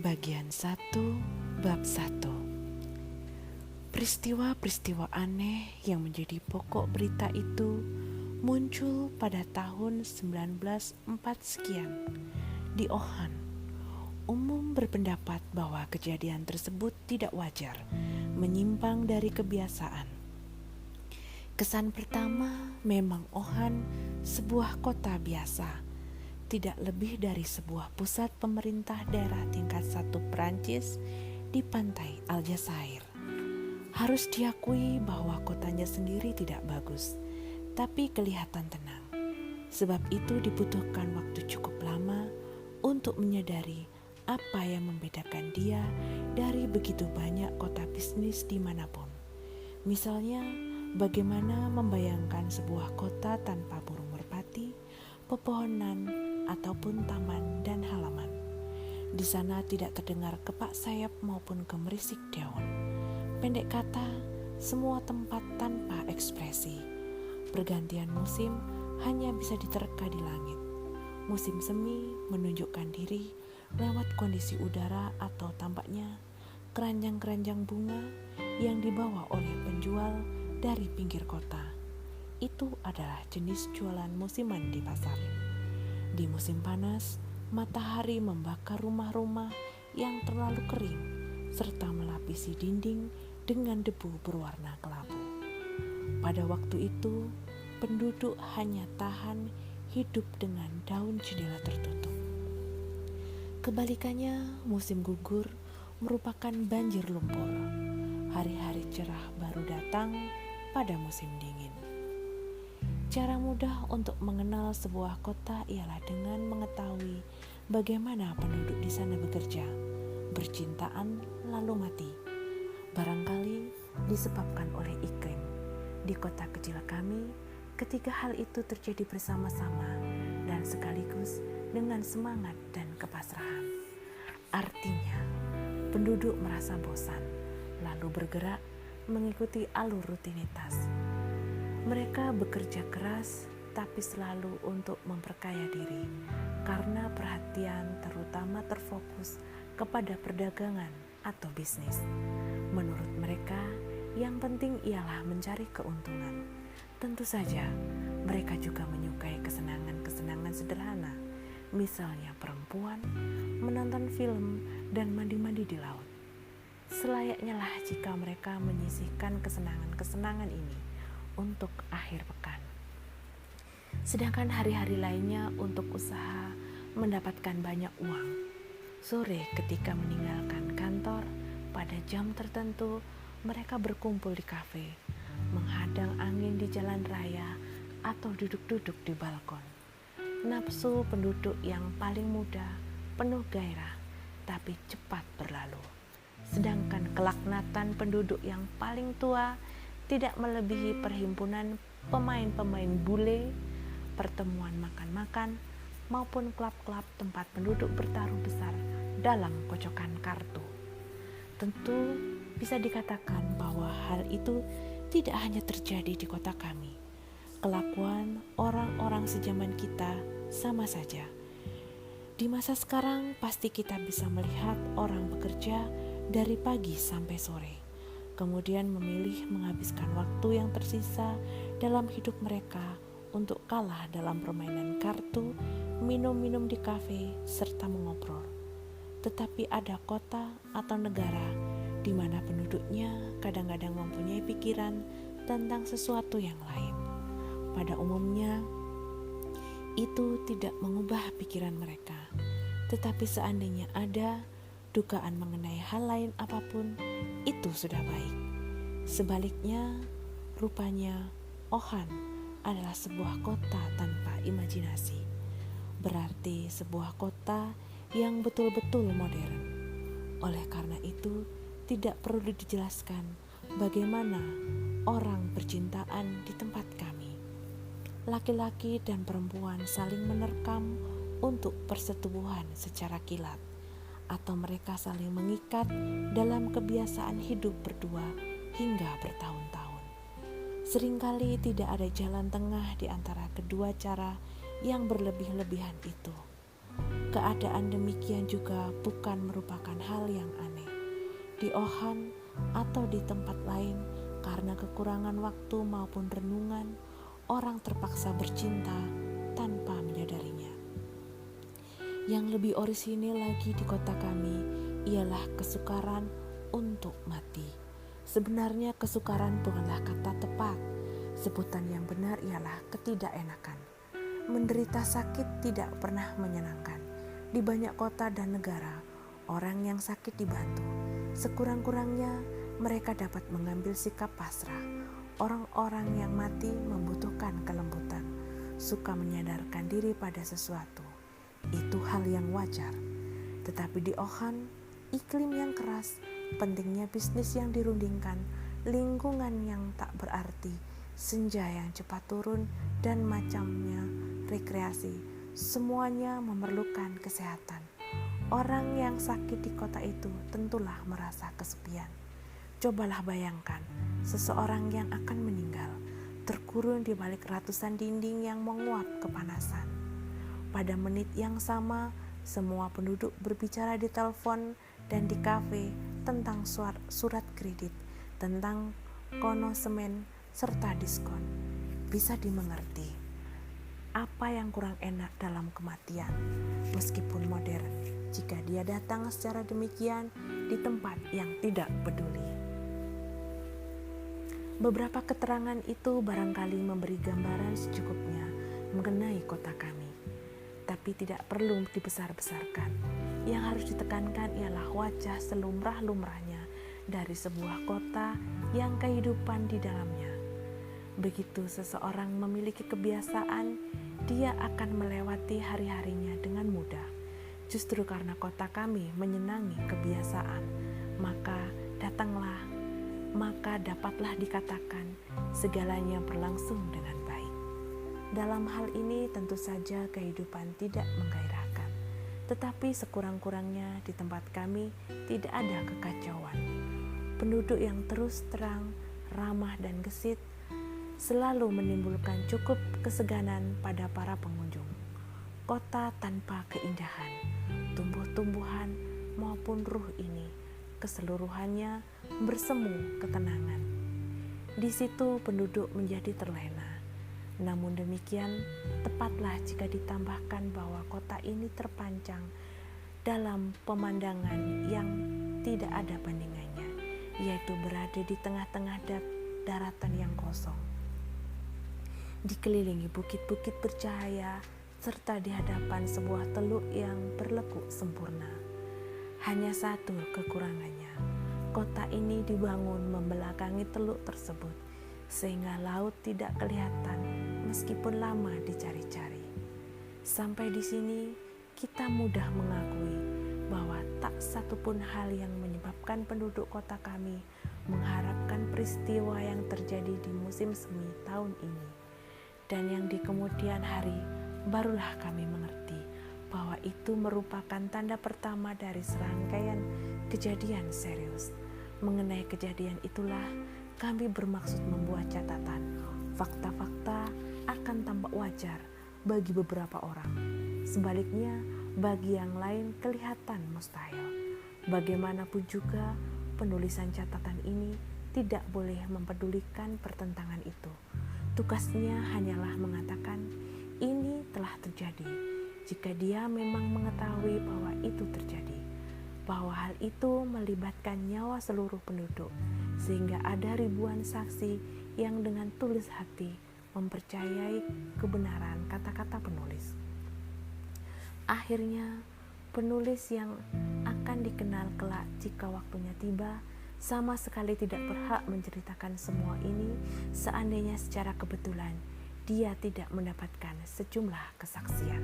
Bagian 1, Bab 1. Peristiwa-peristiwa aneh yang menjadi pokok berita itu muncul pada tahun 1904 sekian di Ohan. Umum berpendapat bahwa kejadian tersebut tidak wajar, menyimpang dari kebiasaan. Kesan pertama, memang Ohan sebuah kota biasa, tidak lebih dari sebuah pusat pemerintah daerah tingkat 1 Perancis di pantai Aljazair. Harus diakui bahwa kotanya sendiri tidak bagus, tapi kelihatan tenang. Sebab itu dibutuhkan waktu cukup lama untuk menyadari apa yang membedakan dia dari begitu banyak kota bisnis dimanapun. Misalnya, bagaimana membayangkan sebuah kota tanpa burung merpati, pepohonan, ataupun taman dan halaman. Di sana tidak terdengar kepak sayap maupun gemerisik daun. Pendek kata, semua tempat tanpa ekspresi. Pergantian musim hanya bisa diterka di langit. Musim semi menunjukkan diri lewat kondisi udara atau tampaknya keranjang-keranjang bunga yang dibawa oleh penjual dari pinggir kota. Itu adalah jenis jualan musiman di pasar. Di musim panas, matahari membakar rumah-rumah yang terlalu kering serta melapisi dinding dengan debu berwarna kelabu. Pada waktu itu, penduduk hanya tahan hidup dengan daun jendela tertutup. Kebalikannya, musim gugur merupakan banjir lumpur. Hari-hari cerah baru datang pada musim dingin. Cara mudah untuk mengenal sebuah kota ialah dengan mengetahui bagaimana penduduk di sana bekerja, bercintaan lalu mati. Barangkali disebabkan oleh iklim. Di kota kecil kami, ketiga hal itu terjadi bersama-sama dan sekaligus dengan semangat dan kepasrahan. Artinya, penduduk merasa bosan, lalu bergerak mengikuti alur rutinitas. Mereka bekerja keras, tapi selalu untuk memperkaya diri, karena perhatian terutama terfokus kepada perdagangan atau bisnis. Menurut mereka, yang penting ialah mencari keuntungan. Tentu saja, mereka juga menyukai kesenangan-kesenangan sederhana, misalnya perempuan, menonton film, dan mandi-mandi di laut. Selayaknya lah jika mereka menyisihkan kesenangan-kesenangan ini untuk akhir pekan. Sedangkan hari-hari lainnya untuk usaha mendapatkan banyak uang. Sore ketika meninggalkan kantor, pada jam tertentu mereka berkumpul di kafe, menghadang angin di jalan raya atau duduk-duduk di balkon. Nafsu penduduk yang paling muda penuh gairah, tapi cepat berlalu. Sedangkan kelaknatan penduduk yang paling tua tidak melebihi perhimpunan pemain-pemain bule, pertemuan makan-makan, maupun klub-klub tempat penduduk bertaruh besar dalam kocokan kartu. Tentu bisa dikatakan bahwa hal itu tidak hanya terjadi di kota kami. Kelakuan orang-orang sejaman kita sama saja. Di masa sekarang pasti kita bisa melihat orang bekerja dari pagi sampai sore, kemudian memilih menghabiskan waktu yang tersisa dalam hidup mereka untuk kalah dalam permainan kartu, minum-minum di kafe, serta mengobrol. Tetapi ada kota atau negara di mana penduduknya kadang-kadang mempunyai pikiran tentang sesuatu yang lain. Pada umumnya, itu tidak mengubah pikiran mereka. Tetapi seandainya ada dugaan mengenai hal lain apapun, itu sudah baik. Sebaliknya, rupanya Ohan adalah sebuah kota tanpa imajinasi. Berarti sebuah kota yang betul-betul modern. Oleh karena itu, tidak perlu dijelaskan bagaimana orang bercintaan di tempat kami. Laki-laki dan perempuan saling menerkam untuk persetubuhan secara kilat, atau mereka saling mengikat dalam kebiasaan hidup berdua hingga bertahun-tahun. Seringkali tidak ada jalan tengah di antara kedua cara yang berlebih-lebihan itu. Keadaan demikian juga bukan merupakan hal yang aneh. Di Ohan atau di tempat lain, karena kekurangan waktu maupun renungan, orang terpaksa bercinta tanpa menyadarinya. Yang lebih orisinil lagi di kota kami ialah kesukaran untuk mati. Sebenarnya kesukaran bukanlah kata tepat. Sebutan yang benar ialah ketidakenakan. Menderita sakit tidak pernah menyenangkan. Di banyak kota dan negara, orang yang sakit dibantu. Sekurang-kurangnya mereka dapat mengambil sikap pasrah. Orang-orang yang mati membutuhkan kelembutan, suka menyadarkan diri pada sesuatu. Itu hal yang wajar. Tetapi di Ohan, iklim yang keras, pentingnya bisnis yang dirundingkan, lingkungan yang tak berarti, senja yang cepat turun, dan macamnya rekreasi, semuanya memerlukan kesehatan. Orang yang sakit di kota itu tentulah merasa kesepian. Cobalah bayangkan, seseorang yang akan meninggal, terkurung di balik ratusan dinding yang menguap kepanasan. Pada menit yang sama, semua penduduk berbicara di telepon dan di kafe tentang surat kredit, tentang konosemen, serta diskon. Bisa dimengerti apa yang kurang enak dalam kematian, meskipun modern, jika dia datang secara demikian di tempat yang tidak peduli. Beberapa keterangan itu barangkali memberi gambaran secukupnya mengenai kota kami, tapi tidak perlu dibesar-besarkan. Yang harus ditekankan ialah wajah selumrah-lumrahnya dari sebuah kota yang kehidupan di dalamnya. Begitu seseorang memiliki kebiasaan, dia akan melewati hari-harinya dengan mudah. Justru karena kota kami menyenangi kebiasaan, maka dapatlah dikatakan segalanya berlangsung dengan baik. Dalam hal ini tentu saja kehidupan tidak menggairahkan, tetapi sekurang-kurangnya di tempat kami tidak ada kekacauan. Penduduk yang terus terang, ramah dan gesit selalu menimbulkan cukup keseganan pada para pengunjung. Kota tanpa keindahan, tumbuh-tumbuhan maupun ruh ini keseluruhannya bersemu ketenangan. Di situ penduduk menjadi terlena. Namun demikian, tepatlah jika ditambahkan bahwa kota ini terpancang dalam pemandangan yang tidak ada bandingannya, yaitu berada di tengah-tengah daratan yang kosong, dikelilingi bukit-bukit bercahaya, serta di hadapan sebuah teluk yang berlekuk sempurna. Hanya satu kekurangannya, kota ini dibangun membelakangi teluk tersebut, sehingga laut tidak kelihatan meskipun lama dicari-cari. Sampai di sini, kita mudah mengakui bahwa tak satupun hal yang menyebabkan penduduk kota kami mengharapkan peristiwa yang terjadi di musim semi tahun ini. Dan yang di kemudian hari barulah kami mengerti bahwa itu merupakan tanda pertama dari serangkaian kejadian serius. Mengenai kejadian itulah kami bermaksud membuat catatan. Fakta-fakta akan tampak wajar bagi beberapa orang. Sebaliknya, bagi yang lain kelihatan mustahil. Bagaimanapun juga, penulisan catatan ini tidak boleh mempedulikan pertentangan itu. Tugasnya hanyalah mengatakan ini telah terjadi, jika dia memang mengetahui bahwa itu terjadi, bahwa hal itu melibatkan nyawa seluruh penduduk, sehingga ada ribuan saksi yang dengan tulus hati mempercayai kebenaran kata-kata penulis. Akhirnya, penulis yang akan dikenal kelak jika waktunya tiba sama sekali tidak berhak menceritakan semua ini seandainya secara kebetulan dia tidak mendapatkan sejumlah kesaksian.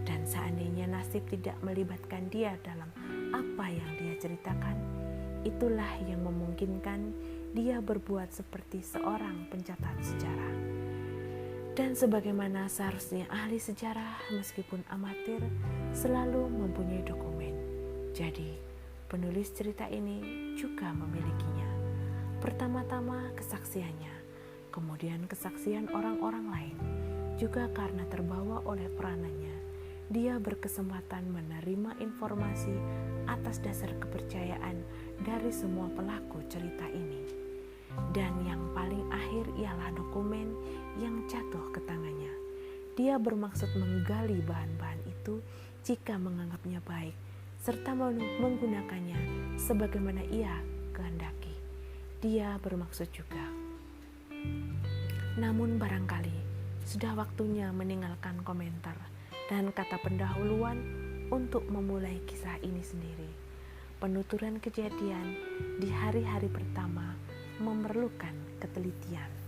Dan seandainya nasib tidak melibatkan dia dalam apa yang dia ceritakan, itulah yang memungkinkan dia berbuat seperti seorang pencatat sejarah. Dan sebagaimana seharusnya ahli sejarah meskipun amatir selalu mempunyai dokumen. Jadi, penulis cerita ini juga memilikinya. Pertama-tama kesaksiannya, kemudian kesaksian orang-orang lain. Juga karena terbawa oleh peranannya, dia berkesempatan menerima informasi atas dasar kepercayaan dari semua pelaku cerita ini. Dan yang paling akhir ialah dokumen yang jatuh ke tangannya. Dia bermaksud menggali bahan-bahan itu jika menganggapnya baik, serta menggunakannya sebagaimana ia kehendaki. Dia bermaksud juga. Namun barangkali sudah waktunya meninggalkan komentar dan kata pendahuluan untuk memulai kisah ini sendiri. Penuturan kejadian di hari-hari pertama memerlukan ketelitian.